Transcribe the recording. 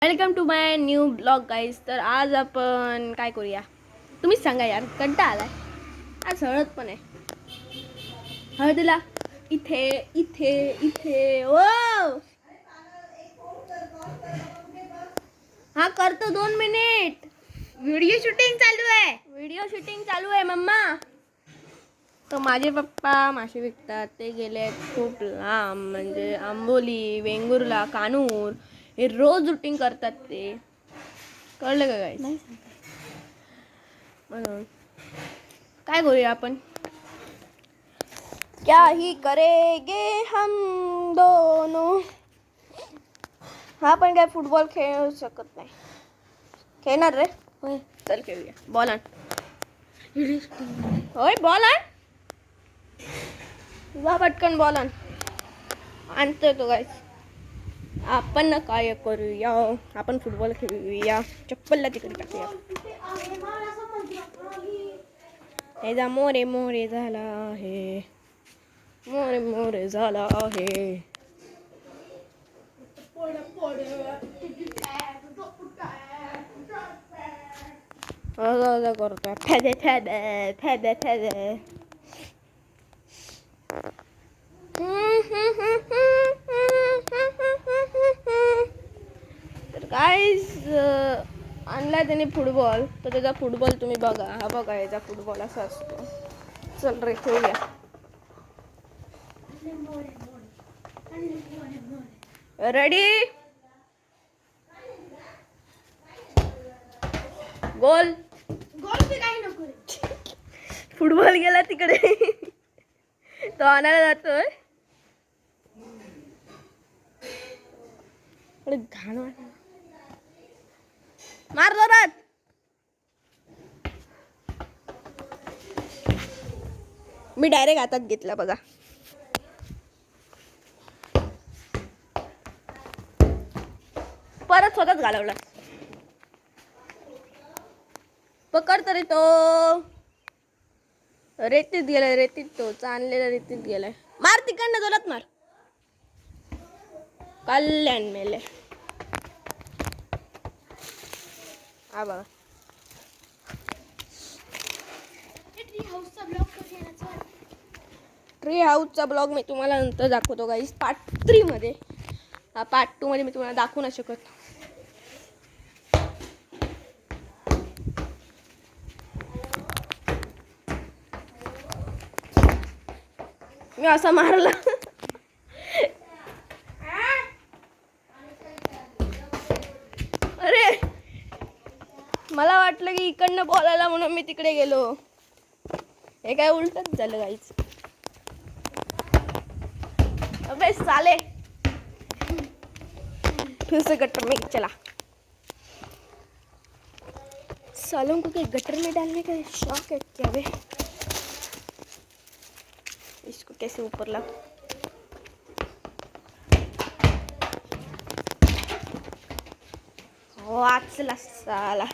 Welcome to my new blog guys. तर आज आपण काय करूया तुम्हीच सांगा यार, कंटाळा आलाय. आज हळद पण आहे. हळदीला इथे इथे इथे ओ हा करतो 2 मिनिट. व्हिडिओ शूटिंग चालू आहे मम्मा. तर माझे पप्पा मासे विकतात. ते गेले खूप लांब, म्हणजे आंबोली, वेंगुर्ला, कानूर. हे रोज शूटिंग करतात. ते कळलं का काय? म्हणून काय करूया आपण, क्या ही करेगे हम दोनों. हा पण काय फुटबॉल खेळू शकत नाही. खेळणार रे? होय, चल खेळूया. बॉल आण. होय, बॉल आण. जा पटकन बॉल आण. आणतोय तो गाईस. आपण काय करूया, आपण फुटबॉल खेळूया. चप्पलला तिकडे टाकूया. हे जा मोरे मोरे झाला आहे, मोरे मोरे झाला आहे. करतोय फेदे फेदे फेदे फेदे. तर गाईज आणला त्याने फुटबॉल. तर त्याचा फुटबॉल तुम्ही बघा. हा बघा, याचा फुटबॉल असा असतो. चल रे खेळूया. रेडी, गोल. फुटबॉल गेला तिकडे. तो आणायला जातोय. घाण वाटत. मार जोरात. मी डायरेक्ट हातात घेतला बघा. परत स्वतःच घालवला. पकड तरी तो. रेतीत गेलाय, रेतीत तो चांदलेला रेतीत गेलाय. मार तिकडनं, जोरात मार. कल्याण मेले. हा बघा. ट्री हाऊसचा ब्लॉग मी तुम्हाला नंतर दाखवतो गाईस, पार्ट 3 मध्ये. हा पार्ट 2 मध्ये मी तुम्हाला दाखवू नाही शकत. मी असा मारला. अरे मला वाटलं की इकडनं बॉल आला म्हणून मी तिकडे गेलो. हे काय उलटच झालं गाईच. अबे साले, फिर से गटर में चला. सालों को क्या गटर में डालने का शौक है क्या बे? इसको कैसे ऊपर ला. वाचला साला.